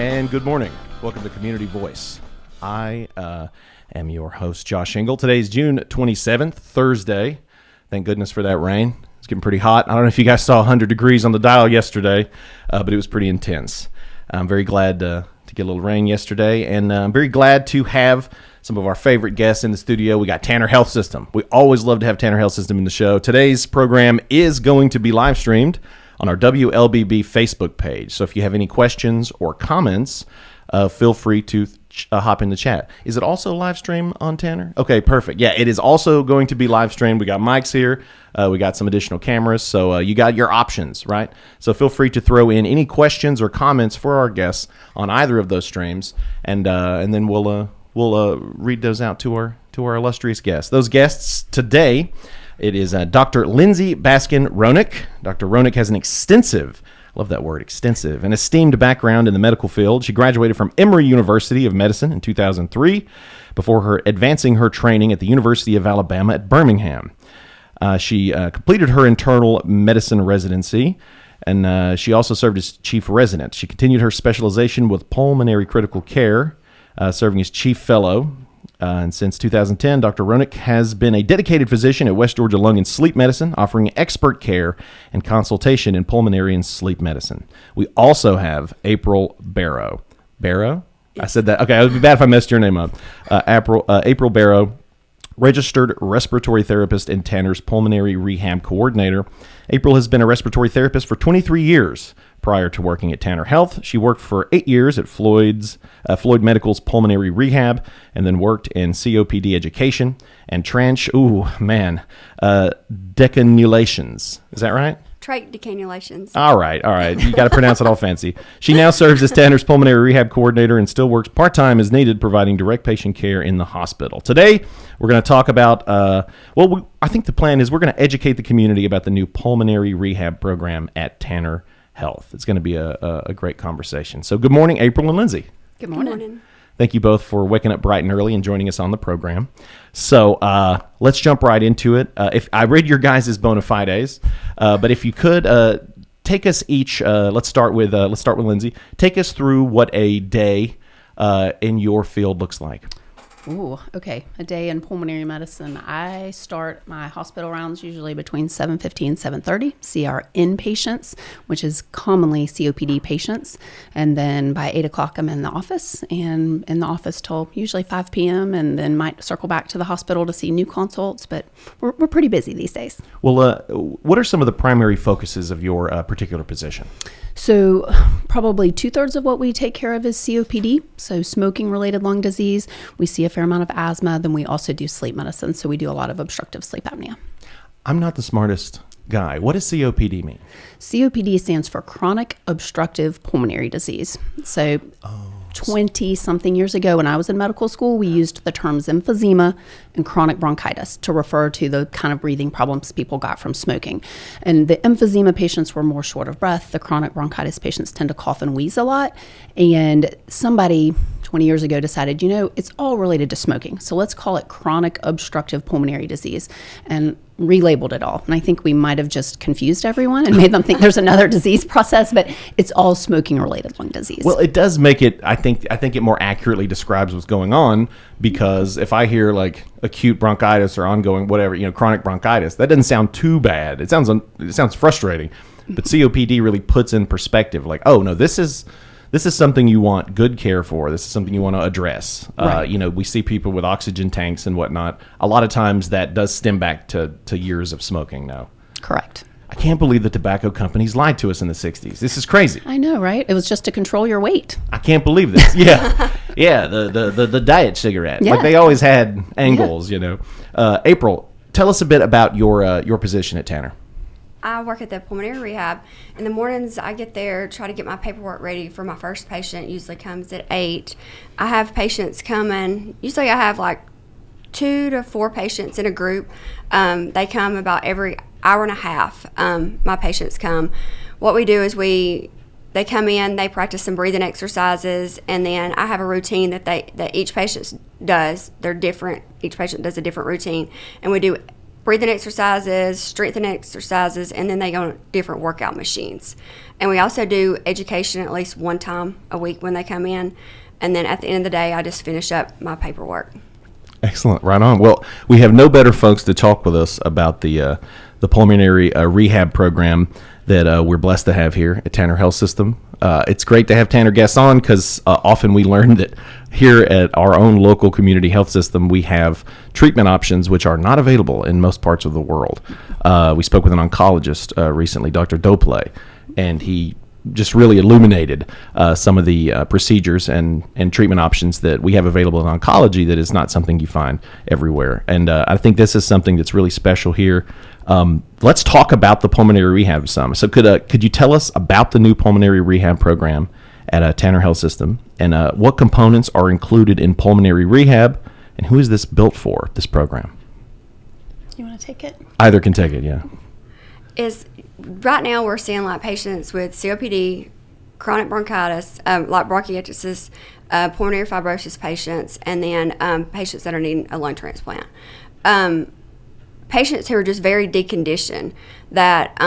And good morning. Welcome to Community Voice. I am your host, Josh Engel. Today's June 27th, Thursday. Thank goodness for that rain. It's getting pretty hot. I don't know if you guys saw 100 degrees on the dial yesterday, but it was pretty intense. I'm very glad to get a little rain yesterday, and I'm very glad to have some of our favorite guests in the studio. We got Tanner Health System. We always love to have Tanner Health System in the show. Today's program is going to be live streamed on our WLBB Facebook page. So if you have any questions or comments, feel free to hop in the chat. Is it also live stream on Tanner? Okay, perfect. Yeah, it is also going to be live streamed. We got mics here. We got some additional cameras. So you got your options, right? So feel free to throw in any questions or comments for our guests on either of those streams, and then we'll read those out to our illustrious guests. Those guests today, it is Dr. Lindsey Roenigk. Dr. Roenigk has an extensive, love that word, extensive, an esteemed background in the medical field. She graduated from Emory University of Medicine in 2003 before advancing her training at the University of Alabama at Birmingham. She completed her internal medicine residency, and she also served as chief resident. She continued her specialization with pulmonary critical care, serving as chief fellow. And since 2010, Dr. Roenigk has been a dedicated physician at West Georgia Lung and Sleep Medicine, offering expert care and consultation in pulmonary and sleep medicine. We also have April Barrow. Barrow? Yes. I said that. Okay, it would be bad if I messed your name up. April Barrow, registered respiratory therapist and Tanner's pulmonary rehab coordinator. April has been a respiratory therapist for 23 years. Prior to working at Tanner Health, she worked for 8 years at Floyd Medical's pulmonary rehab, and then worked in COPD education and decannulations. Is that right? Trach decannulations. All right. You got to pronounce it all fancy. She now serves as Tanner's pulmonary rehab coordinator and still works part-time as needed, providing direct patient care in the hospital. Today, we're going to talk about, I think the plan is we're going to educate the community about the new pulmonary rehab program at Tanner Health. It's going to be a great conversation. So good morning, April and Lindsey. Good morning. Thank you both for waking up bright and early and joining us on the program. So let's jump right into it. If I read your guys' bona fides, but if you could take us each. Let's start with Lindsey. Take us through what a day in your field looks like. Ooh, okay. A day in pulmonary medicine. I start my hospital rounds usually between 7:50 and 7:30, see our inpatients, which is commonly COPD patients. And then by 8 o'clock, I'm in the office, and in the office till usually 5 p.m., and then might circle back to the hospital to see new consults. But we're pretty busy these days. Well, what are some of the primary focuses of your particular position? So probably 2/3 of what we take care of is COPD, so smoking-related lung disease. We see a fair amount of asthma. Then we also do sleep medicine, so we do a lot of obstructive sleep apnea. I'm not the smartest guy. What does COPD mean? COPD stands for chronic obstructive pulmonary disease. So 20-something years ago when I was in medical school, we used the terms emphysema and chronic bronchitis to refer to the kind of breathing problems people got from smoking. And the emphysema patients were more short of breath. The chronic bronchitis patients tend to cough and wheeze a lot. And somebody 20 years ago decided, it's all related to smoking. So let's call it chronic obstructive pulmonary disease, and relabeled it all. And I think we might have just confused everyone and made them think there's another disease process, but it's all smoking related lung disease. Well, it does make it, I think it more accurately describes what's going on, because if I hear like acute bronchitis or ongoing whatever, chronic bronchitis, that doesn't sound too bad. It sounds frustrating, but COPD really puts in perspective like, oh no, this is something you want good care for. This is something you want to address. Right. We see people with oxygen tanks and whatnot. A lot of times that does stem back to years of smoking now. Correct. I can't believe the tobacco companies lied to us in the 60s. This is crazy. I know, right? It was just to control your weight. I can't believe this. Yeah. Yeah, the diet cigarette. Yeah. Like they always had angles, April, tell us a bit about your position at Tanner. I work at the pulmonary rehab. In the mornings, I get there, try to get my paperwork ready for my first patient. Usually comes at 8. I have patients coming. Usually I have like 2 to 4 patients in a group. They come about every hour and a half. My patients come. What we do is they come in, they practice some breathing exercises, and then I have a routine that each patient does. They're different. Each patient does a different routine, and we do breathing exercises, strengthening exercises, and then they go on different workout machines. And we also do education at least one time a week when they come in. And then at the end of the day, I just finish up my paperwork. Excellent. Right on. Well, we have no better folks to talk with us about the pulmonary rehab program that we're blessed to have here at Tanner Health System. It's great to have Tanner guests on because often we learn that here at our own local community health system, we have treatment options which are not available in most parts of the world. We spoke with an oncologist recently, Dr. Dople, and he just really illuminated some of the procedures and treatment options that we have available in oncology that is not something you find everywhere. And I think this is something that's really special here. Let's talk about the pulmonary rehab some. So could you tell us about the new pulmonary rehab program at Tanner Health System, and what components are included in pulmonary rehab, and who is this built for, this program? You want to take it? Either can take it, yeah. Right now we're seeing like patients with COPD, chronic bronchitis, like bronchiectasis, pulmonary fibrosis patients, and then patients that are needing a lung transplant. Patients who are just very deconditioned that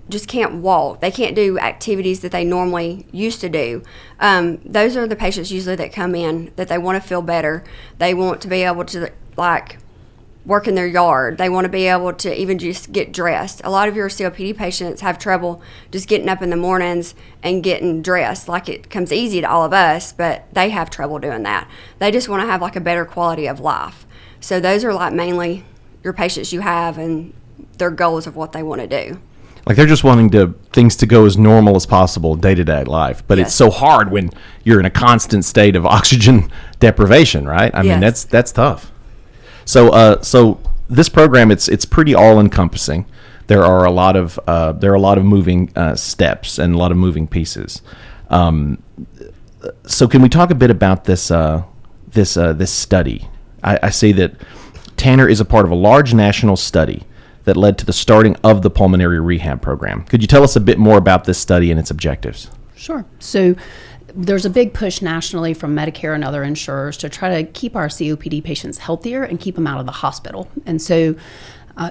just can't walk. They can't do activities that they normally used to do. Those are the patients usually that come in that they want to feel better. They want to be able to like work in their yard. They want to be able to even just get dressed. A lot of your COPD patients have trouble just getting up in the mornings and getting dressed. Like it comes easy to all of us, but they have trouble doing that. They just want to have like a better quality of life. So those are like mainly your patients you have and their goals of what they want to do. Like they're just wanting things to go as normal as possible day-to-day life. But Yes. It's so hard when you're in a constant state of oxygen deprivation, right? I mean, Yes. that's tough. So this program, it's pretty all-encompassing. There are a lot of moving steps and a lot of moving pieces. So can we talk a bit about this study? I see that Tanner is a part of a large national study that led to the starting of the pulmonary rehab program. Could you tell us a bit more about this study and its objectives? Sure. So there's a big push nationally from Medicare and other insurers to try to keep our COPD patients healthier and keep them out of the hospital. And so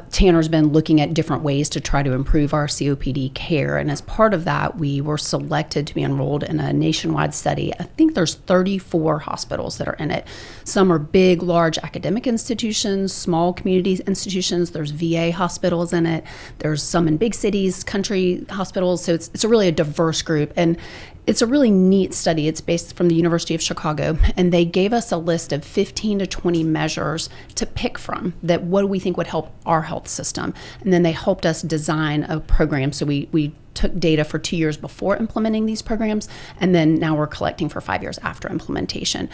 Tanner's been looking at different ways to try to improve our COPD care. And as part of that, we were selected to be enrolled in a nationwide study. I think there's 34 hospitals that are in it. Some are big, large academic institutions, small community institutions. There's VA hospitals in it. There's some in big cities, country hospitals. So it's really a diverse group. And it's a really neat study. It's based from the University of Chicago, and they gave us a list of 15 to 20 measures to pick from that what do we think would help our health system. And then they helped us design a program. So we took data for 2 years before implementing these programs, and then now we're collecting for 5 years after implementation.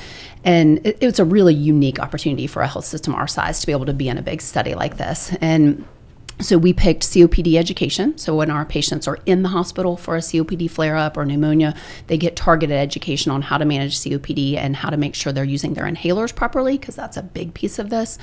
And it's a really unique opportunity for a health system our size to be able to be in a big study like this. And so we picked COPD education. So when our patients are in the hospital for a COPD flare-up or pneumonia, they get targeted education on how to manage COPD and how to make sure they're using their inhalers properly, because that's a big piece of this.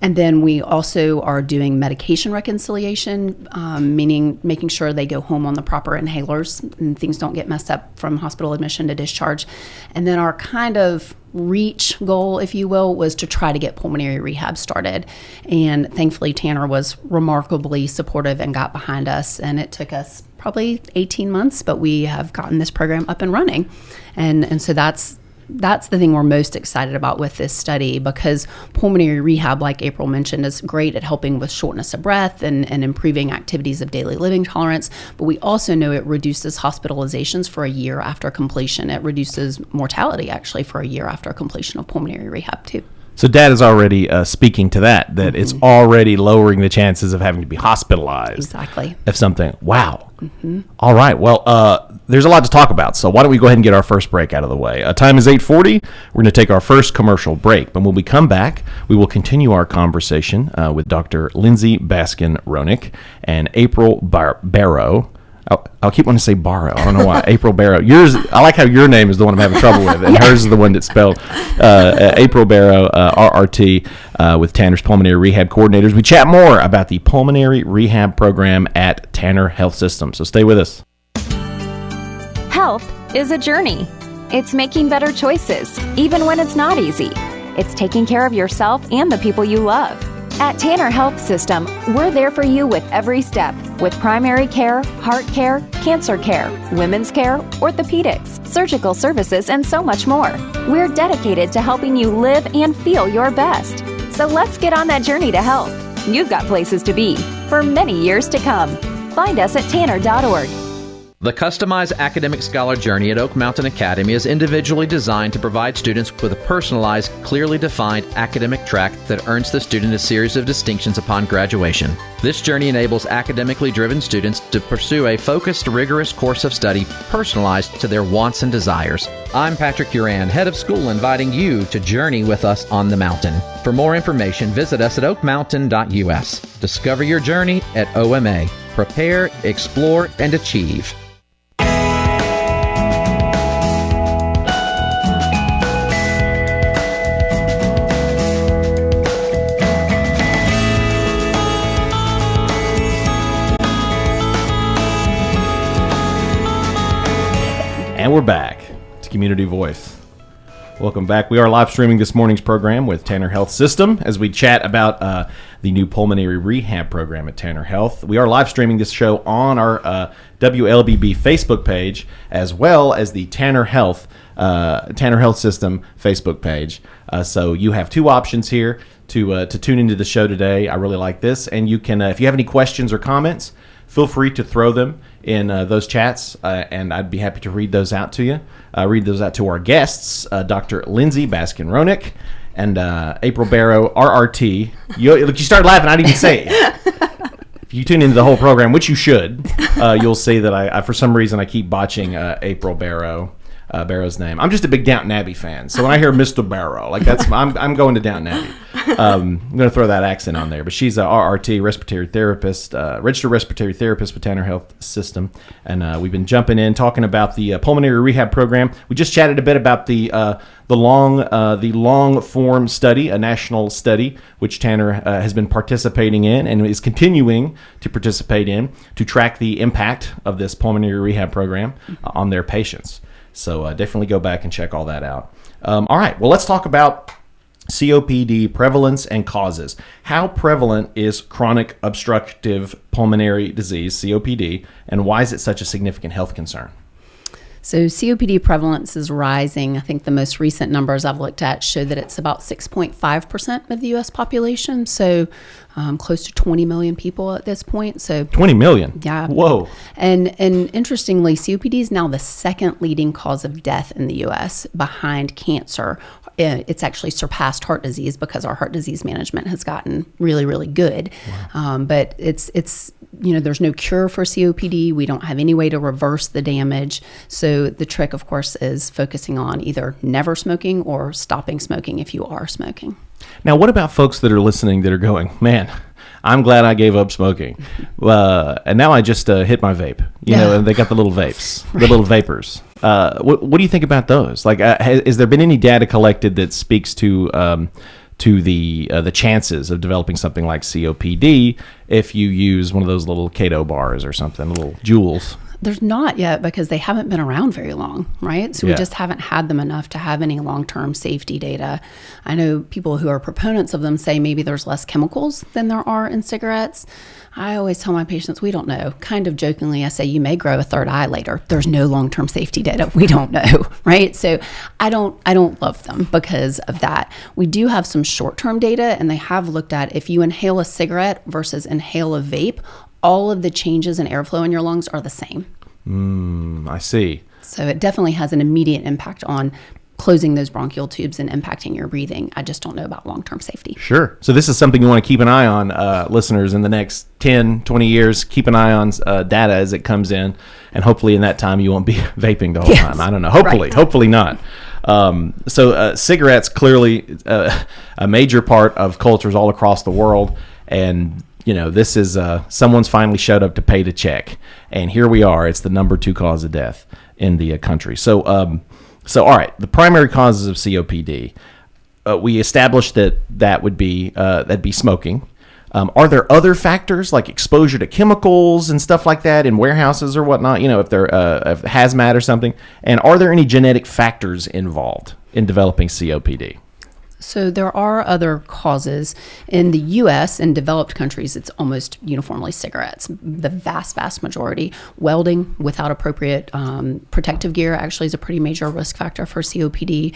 And then we also are doing medication reconciliation, meaning making sure they go home on the proper inhalers and things don't get messed up from hospital admission to discharge. And then our kind of reach goal, if you will, was to try to get pulmonary rehab started. And thankfully, Tanner was remarkably supportive and got behind us. And it took us probably 18 months, but we have gotten this program up and running. And so that's the thing we're most excited about with this study, because pulmonary rehab, like April mentioned, is great at helping with shortness of breath and improving activities of daily living tolerance. But we also know it reduces hospitalizations for a year after completion. It reduces mortality, actually, for a year after completion of pulmonary rehab, too. So Dad is already speaking to that Mm-hmm. it's already lowering the chances of having to be hospitalized. Exactly. If something, wow. Mm-hmm. All right. Well, there's a lot to talk about. So why don't we go ahead and get our first break out of the way? Time is 8:40. We're going to take our first commercial break. But when we come back, we will continue our conversation with Dr. Lindsey Roenigk and April Barrow. I'll keep wanting to say Barrow. I don't know why. April Barrow. Yours. I like how your name is the one I'm having trouble with, and hers is the one that's spelled April Barrow, RRT, with Tanner's Pulmonary Rehab Coordinators. We chat more about the Pulmonary Rehab Program at Tanner Health System. So stay with us. Health is a journey. It's making better choices, even when it's not easy. It's taking care of yourself and the people you love. At Tanner Health System, we're there for you with every step, with primary care, heart care, cancer care, women's care, orthopedics, surgical services, and so much more. We're dedicated to helping you live and feel your best. So let's get on that journey to health. You've got places to be for many years to come. Find us at tanner.org. The customized academic scholar journey at Oak Mountain Academy is individually designed to provide students with a personalized, clearly defined academic track that earns the student a series of distinctions upon graduation. This journey enables academically driven students to pursue a focused, rigorous course of study personalized to their wants and desires. I'm Patrick Uran, head of school, inviting you to journey with us on the mountain. For more information, visit us at oakmountain.us. Discover your journey at OMA. Prepare, explore, and achieve. And we're back to Community Voice. Welcome back. We are live streaming this morning's program with Tanner Health System as we chat about the new pulmonary rehab program at Tanner Health. We are live streaming this show on our WLBB Facebook page as well as the Tanner Health System Facebook page. So you have two options here to tune into the show today. I really like this. And you can, if you have any questions or comments, feel free to throw them in those chats, and I'd be happy to read those out to you. Read those out to our guests, Dr. Lindsey Roenigk and April Barrow, RRT. You started laughing. I didn't even say it. If you tune into the whole program, which you should, you'll see that I for some reason, I keep botching April Barrow's name. I'm just a big Downton Abbey fan, so when I hear Mr. Barrow, like I'm going to Downton Abbey. I'm going to throw that accent on there, but she's a RRT, respiratory therapist, registered respiratory therapist with Tanner Health System, and we've been jumping in talking about the pulmonary rehab program. We just chatted a bit about the long form study, a national study, which Tanner has been participating in and is continuing to participate in to track the impact of this pulmonary rehab program on their patients. So definitely go back and check all that out. All right, well, let's talk about COPD prevalence and causes. How prevalent is chronic obstructive pulmonary disease, COPD, and why is it such a significant health concern? So COPD prevalence is rising. I think the most recent numbers I've looked at show that it's about 6.5% of the U.S. population, so close to 20 million people at this point. So 20 million? Yeah. Whoa. And interestingly, COPD is now the second leading cause of death in the U.S. behind cancer. It's actually surpassed heart disease because our heart disease management has gotten really, really good. Wow. But it's there's no cure for COPD. We don't have any way to reverse the damage. So the trick, of course, is focusing on either never smoking or stopping smoking if you are smoking. Now, what about folks that are listening that are going, man, I'm glad I gave up smoking. And now I just hit my vape, and they got the little vapes, right. The little vapors. What do you think about those? Like, has there been any data collected that speaks to the chances of developing something like COPD if you use one of those little keto bars or something, little Juuls? There's not yet because they haven't been around very long, right? So we just haven't had them enough to have any long-term safety data. I know people who are proponents of them say maybe there's less chemicals than there are in cigarettes. I always tell my patients, we don't know. Kind of jokingly, I say, you may grow a third eye later. There's no long-term safety data. We don't know, right? So I don't love them because of that. We do have some short-term data, and they have looked at if you inhale a cigarette versus inhale a vape, all of the changes in airflow in your lungs are the same. I see. So it definitely has an immediate impact on closing those bronchial tubes and impacting your breathing. I just don't know about long-term safety. Sure. So this is something you want to keep an eye on, listeners, in the next 10, 20 years. Keep an eye on data as it comes in, and hopefully in that time you won't be vaping the whole time. I don't know. Hopefully not. So cigarettes, clearly a major part of cultures all across the world, and this is someone's finally showed up to pay the check, and here we are. It's the number 2 cause of death in the country. So all right, the primary causes of COPD. We established that would be that'd be smoking. Are there other factors like exposure to chemicals and stuff like that in warehouses or whatnot? If they're if hazmat or something. And are there any genetic factors involved in developing COPD? So there are other causes. In the U.S., in developed countries, it's almost uniformly cigarettes. The vast majority. Welding without appropriate protective gear actually is a pretty major risk factor for COPD.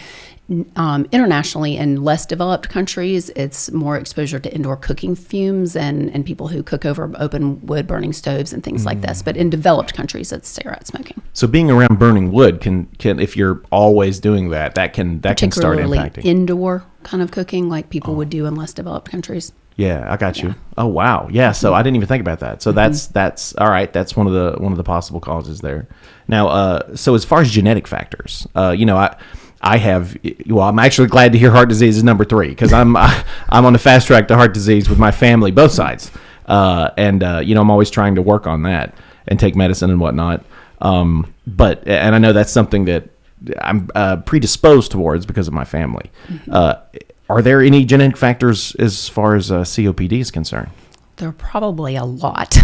Internationally, in less developed countries, it's more exposure to indoor cooking fumes and people who cook over open wood burning stoves and things like this. But in developed countries, it's cigarette smoking. So being around burning wood can if you're always doing that can start impacting. Indoor kind of cooking like people would do in less developed countries. Yeah, I got you. Oh wow, yeah. So I didn't even think about that. So that's all right. That's one of the possible causes there. Now, so as far as genetic factors, I'm actually glad to hear heart disease is number 3 because I'm on the fast track to heart disease with my family, both sides, and I'm always trying to work on that and take medicine and whatnot. But I know that's something that I'm predisposed towards because of my family. Are there any genetic factors as far as COPD is concerned? There are probably a lot,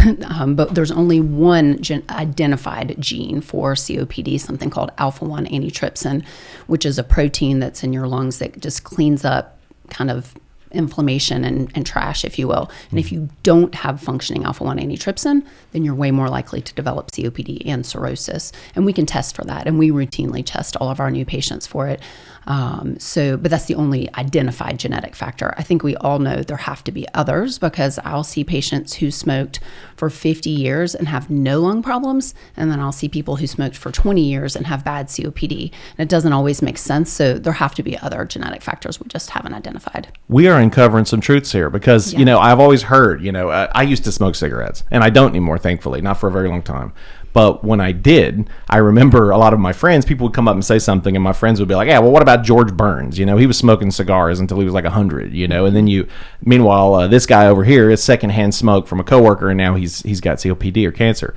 but there's only one identified gene for COPD, something called alpha-1 antitrypsin, which is a protein that's in your lungs that just cleans up kind of inflammation and trash, if you will. And if you don't have functioning alpha-1 antitrypsin, then you're way more likely to develop COPD and cirrhosis. And we can test for that, and we routinely test all of our new patients for it. But that's the only identified genetic factor. I think we all know there have to be others because I'll see patients who smoked for 50 years and have no lung problems, and then I'll see people who smoked for 20 years and have bad COPD. And it doesn't always make sense, so there have to be other genetic factors we just haven't identified. We are uncovering some truths here because, I've always heard, I used to smoke cigarettes, and I don't anymore, thankfully, not for a very long time. But when I did, I remember a lot of my friends, people would come up and say something, and my friends would be like, yeah, well, what about George Burns? He was smoking cigars until he was like 100, and then meanwhile, this guy over here is secondhand smoke from a coworker, and now he's got COPD or cancer.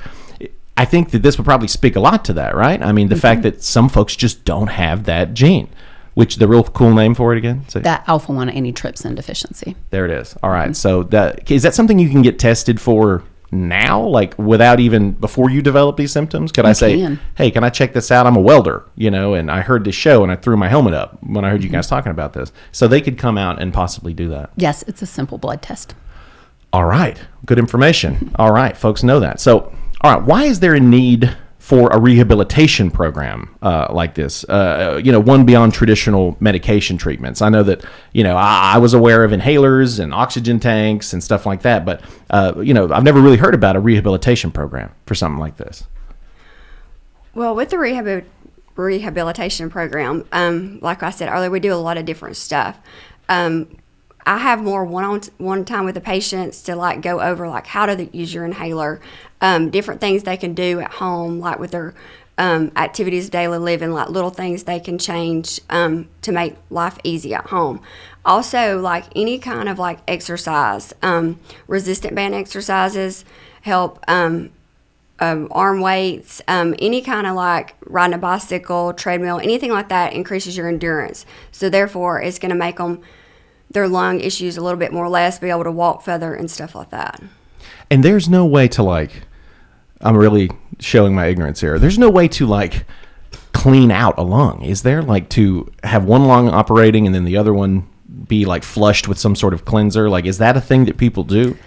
I think that this would probably speak a lot to that, right? I mean, the fact that some folks just don't have that gene, which the real cool name for it again? That alpha-1 antitrypsin deficiency. So there it is. All right. So is that something you can get tested for now, like without even before you develop these symptoms? Could I say, hey, can I check this out? I'm a welder, and I heard this show and I threw my helmet up when I heard you guys talking about this. So they could come out and possibly do that. Yes, it's a simple blood test. All right. Good information. All right. Folks know that. So, all right. Why is there a need for a rehabilitation program like this, one beyond traditional medication treatments? I know that, I was aware of inhalers and oxygen tanks and stuff like that, but, I've never really heard about a rehabilitation program for something like this. Well, with the rehabilitation program, like I said earlier, we do a lot of different stuff. I have more one-on-one time with the patients to go over how to use your inhaler, different things they can do at home, like with their activities of daily living, like little things they can change to make life easy at home. Also, any kind of exercise, resistant band exercises help. Arm weights, any kind of riding a bicycle, treadmill, anything like that increases your endurance. So therefore, it's going to make their lung issues a little bit more less, be able to walk further and stuff like that. And there's no way to I'm really showing my ignorance here. There's no way to clean out a lung, is there? To have one lung operating and then the other one be flushed with some sort of cleanser? Is that a thing that people do?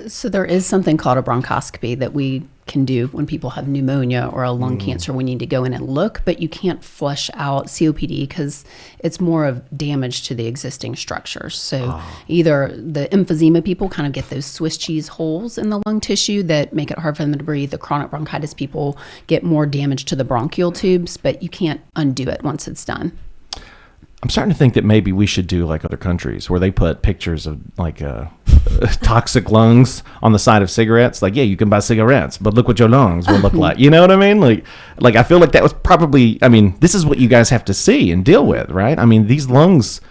So there is something called a bronchoscopy that we can do when people have pneumonia or a lung cancer. We need to go in and look, but you can't flush out COPD because it's more of damage to the existing structures. So either the emphysema people kind of get those Swiss cheese holes in the lung tissue that make it hard for them to breathe. The chronic bronchitis people get more damage to the bronchial tubes, but you can't undo it once it's done. I'm starting to think that maybe we should do like other countries where they put pictures of toxic lungs on the side of cigarettes. Yeah, you can buy cigarettes, but look what your lungs will look like. You know what I mean? Like I feel like that was probably, this is what you guys have to see and deal with, right? These lungs,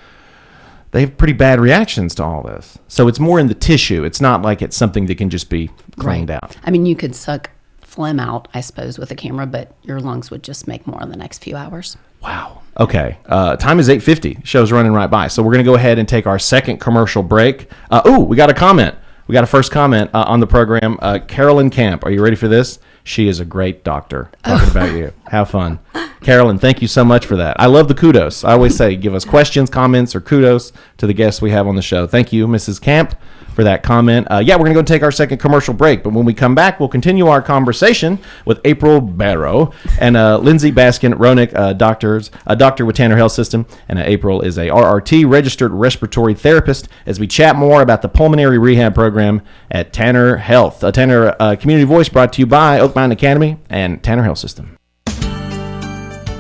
they have pretty bad reactions to all this. So it's more in the tissue. It's not like it's something that can just be cleaned out. You could suck phlegm out, I suppose, with a camera, but your lungs would just make more in the next few hours. Wow. Okay. Time is 8:50. Show's running right by. So we're going to go ahead and take our second commercial break. We got a comment. We got a first comment on the program. Carolyn Camp. Are you ready for this? She is a great doctor. Talking about you. Have fun. Carolyn, thank you so much for that. I love the kudos. I always say give us questions, comments, or kudos to the guests we have on the show. Thank you, Mrs. Camp, for that comment. We're going to go take our second commercial break, but when we come back, we'll continue our conversation with April Barrow and Lindsey Roenigk, a doctor with Tanner Health System, and April is a RRT, registered respiratory therapist, as we chat more about the pulmonary rehab program at Tanner Health. Tanner Community Voice brought to you by Oak Mountain Academy and Tanner Health System.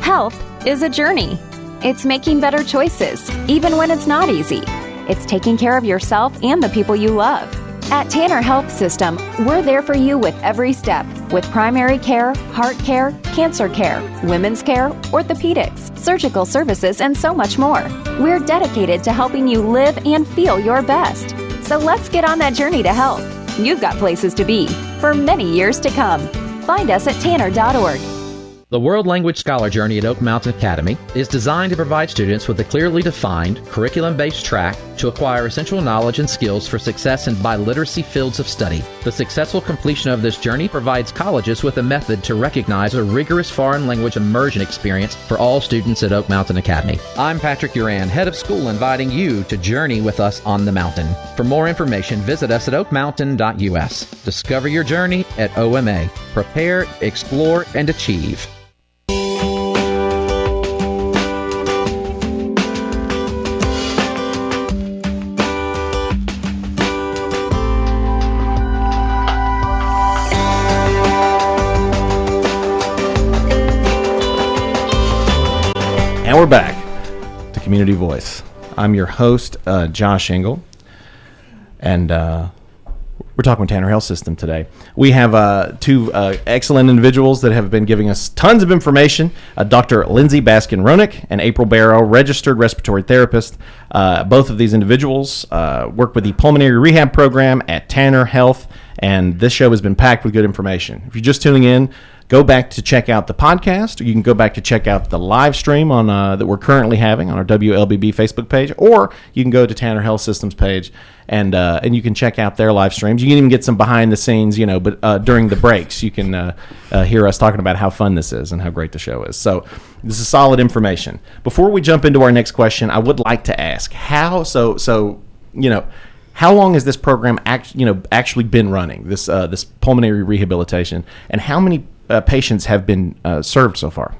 Health is a journey. It's making better choices, even when it's not easy. It's taking care of yourself and the people you love. At Tanner Health System, we're there for you with every step, with primary care, heart care, cancer care, women's care, orthopedics, surgical services, and so much more. We're dedicated to helping you live and feel your best. So let's get on that journey to health. You've got places to be for many years to come. Find us at tanner.org. The World Language Scholar Journey at Oak Mountain Academy is designed to provide students with a clearly defined, curriculum-based track to acquire essential knowledge and skills for success in biliteracy fields of study. The successful completion of this journey provides colleges with a method to recognize a rigorous foreign language immersion experience for all students at Oak Mountain Academy. I'm Patrick Duran, head of school, inviting you to journey with us on the mountain. For more information, visit us at oakmountain.us. Discover your journey at OMA. Prepare, explore, and achieve. And we're back to Community Voice. I'm your host, Josh Engel, and we're talking with Tanner Health System today. We have two excellent individuals that have been giving us tons of information. Dr. Lindsey Roenigk and April Barrow, registered respiratory therapist. Both of these individuals work with the pulmonary rehab program at Tanner Health, and this show has been packed with good information. If you're just tuning in, go back to check out the podcast, or you can go back to check out the live stream on that we're currently having on our WLBB Facebook page, or you can go to Tanner Health Systems page and you can check out their live streams. You can even get some behind the scenes, but during the breaks, you can hear us talking about how fun this is and how great the show is. So this is solid information. Before we jump into our next question, I would like to ask how long has this program actually been running, this pulmonary rehabilitation, and how many patients have been served so far?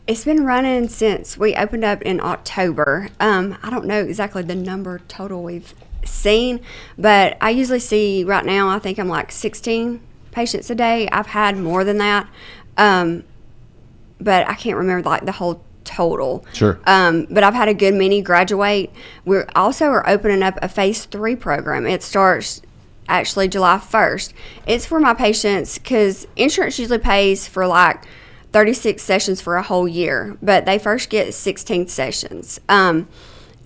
It's been running since we opened up in October. I don't know exactly the number total we've seen, but I usually see right now, I think I'm like 16 patients a day. I've had more than that, but I can't remember like the whole total. Sure. But I've had a good many graduate. We also are opening up a phase 3 program. It starts actually July 1st. It's for my patients because insurance usually pays for like 36 sessions for a whole year, but they first get 16 sessions. And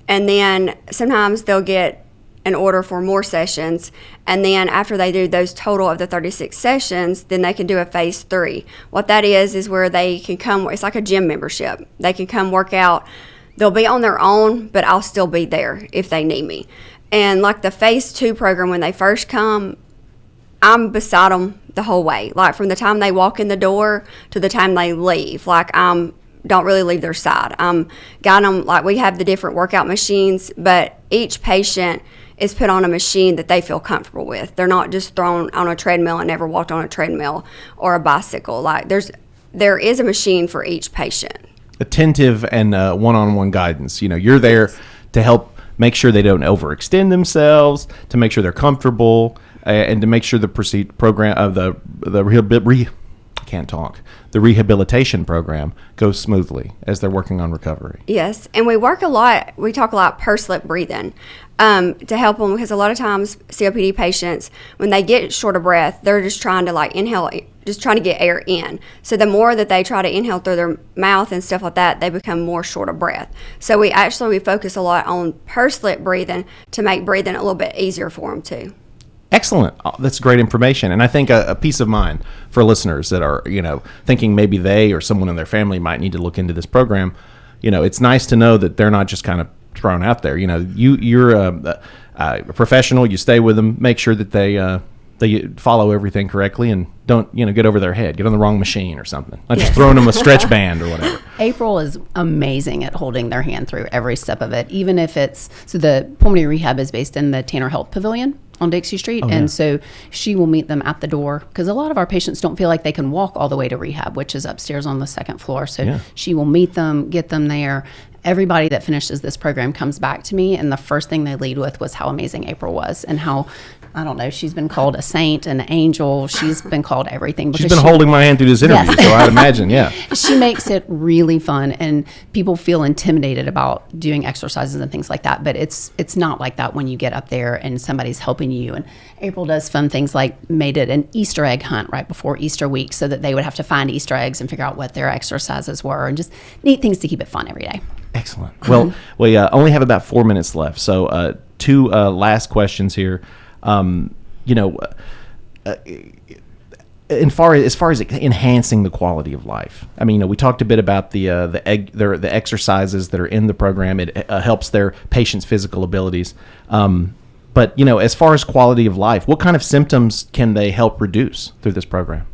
then sometimes they'll get an order for more sessions, and then after they do those total of the 36 sessions, then they can do a phase 3. What that is where they can come, it's like a gym membership. They can come work out. They'll be on their own, but I'll still be there if they need me. And like the phase 2 program, when they first come, I'm beside them the whole way. Like from the time they walk in the door to the time they leave. Like don't really leave their side. Got them, like we have the different workout machines, but each patient is put on a machine that they feel comfortable with. They're not just thrown on a treadmill and never walked on a treadmill or a bicycle. Like there is a machine for each patient. Attentive and one-on-one guidance. You're there to help make sure they don't overextend themselves, to make sure they're comfortable, and to make sure the program of the rehabilitation program goes smoothly as they're working on recovery. Yes, and we talk a lot pursed-lip breathing to help them, because a lot of times COPD patients, when they get short of breath, they're just trying to like inhale, just trying to get air in. So the more that they try to inhale through their mouth and stuff like that, they become more short of breath. So we focus a lot on pursed-lip breathing to make breathing a little bit easier for them too. Excellent. That's great information. And I think a peace of mind for listeners that are, thinking maybe they or someone in their family might need to look into this program. It's nice to know that they're not just kind of thrown out there. You're a professional. You stay with them, make sure that they they follow everything correctly and don't, get over their head, get on the wrong machine or something. Not just Yes. throwing them a stretch band or whatever. April is amazing at holding their hand through every step of it, even if so the pulmonary rehab is based in the Tanner Health Pavilion on Dixie Street. yeah. And so she will meet them at the door because a lot of our patients don't feel like they can walk all the way to rehab, which is upstairs on the second floor. So Yeah. she will meet them, get them there. Everybody that finishes this program comes back to me, and the first thing they lead with was how amazing April was and how, I don't know, she's been called a saint, an angel. She's been called everything. She's because been holding my hand through this interview, Yes. so I'd imagine, yeah. She makes it really fun, and people feel intimidated about doing exercises and things like that. But it's not like that when you get up there and somebody's helping you. And April does fun things like made it an Easter egg hunt right before Easter week, so that they would have to find Easter eggs and figure out what their exercises were, and just neat things to keep it fun every day. Excellent. Well, we only have about 4 minutes left, so two last questions here. As far as enhancing the quality of life, I mean, we talked a bit about the exercises that are in the program. It helps their patients' physical abilities. But as far as quality of life, what kind of symptoms can they help reduce through this program?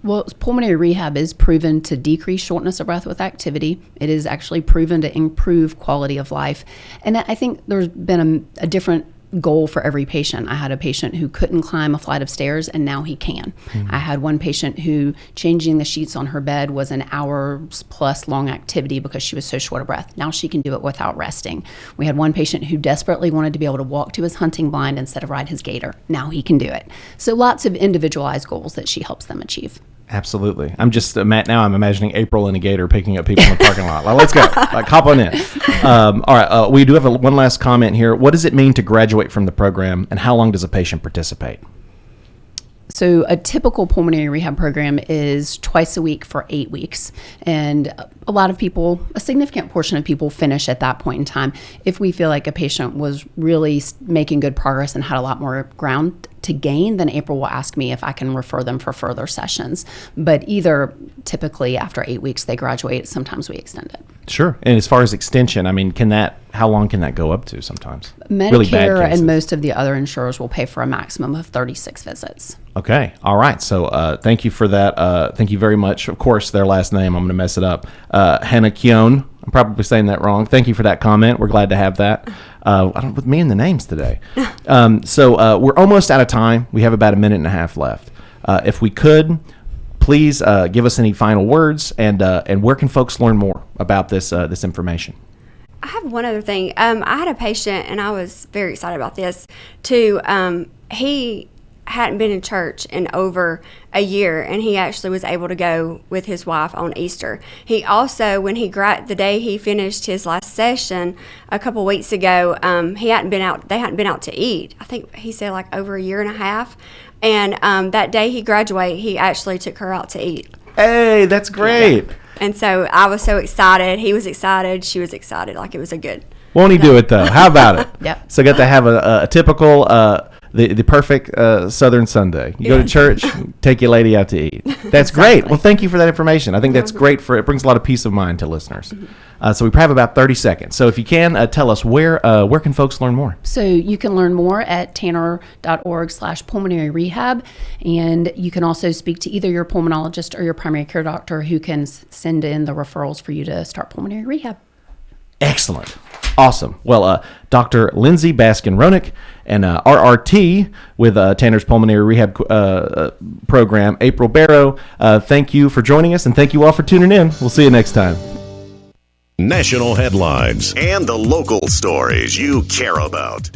Well, pulmonary rehab is proven to decrease shortness of breath with activity. It is actually proven to improve quality of life. And I think there's been a different goal for every patient. I had a patient who couldn't climb a flight of stairs, and now he can. I had one patient who changing the sheets on her bed was an hours plus long activity because she was so short of breath. Now she can do it without resting. We had one patient who desperately wanted to be able to walk to his hunting blind instead of ride his gator. Now he can do it. So lots of individualized goals that she helps them achieve. Absolutely. I'm just now I'm imagining April in a gator picking up people in the parking lot. Like, let's go. Like, hop on in. All right. We do have one last comment here. What does it mean to graduate from the program, and how long does a patient participate? So a typical pulmonary rehab program is twice a week for 8 weeks. And a lot of people, a significant portion of people finish at that point in time. If we feel like a patient was really making good progress and had a lot more ground to gain, then April will ask me if I can refer them for further sessions. But either typically after 8 weeks they graduate, sometimes we extend it. Sure. And as far as extension, I mean, how long can that go up to sometimes? Medicare Really bad cases. and most of the other insurers will pay for a maximum of 36 visits. Okay. All right. So thank you for that. Thank you very much. Of course, their last name, I'm going to mess it up. Hannah Keown. I'm probably saying that wrong. Thank you for that comment. We're glad to have that. With me and the names today. So we're almost out of time. We have about a minute and a half left. If we could, please give us any final words, and where can folks learn more about this information? I have one other thing. I had a patient, and I was very excited about this, too. He hadn't been in church in over a year, and he actually was able to go with his wife on Easter. He also, when the day he finished his last session a couple weeks ago, they hadn't been out to eat. I think he said like over a year and a half. And that day he graduated, he actually took her out to eat. Hey, that's great. Yeah. And so I was so excited. He was excited. She was excited. Like, it was a good. Won't he do it, though? How about it? Yep. So got to have a typical, the perfect Southern Sunday. You go to church, take your lady out to eat. That's great. Well, thank you for that information. I think that's great. It brings a lot of peace of mind to listeners. So we have about 30 seconds. So if you can, tell us where can folks learn more? So you can learn more at tanner.org/pulmonary rehab. And you can also speak to either your pulmonologist or your primary care doctor, who can send in the referrals for you to start pulmonary rehab. Excellent. Awesome. Well, Dr. Lindsey Roenigk and RRT with Tanner's Pulmonary Rehab Program, April Barrow, thank you for joining us, and thank you all for tuning in. We'll see you next time. National headlines and the local stories you care about.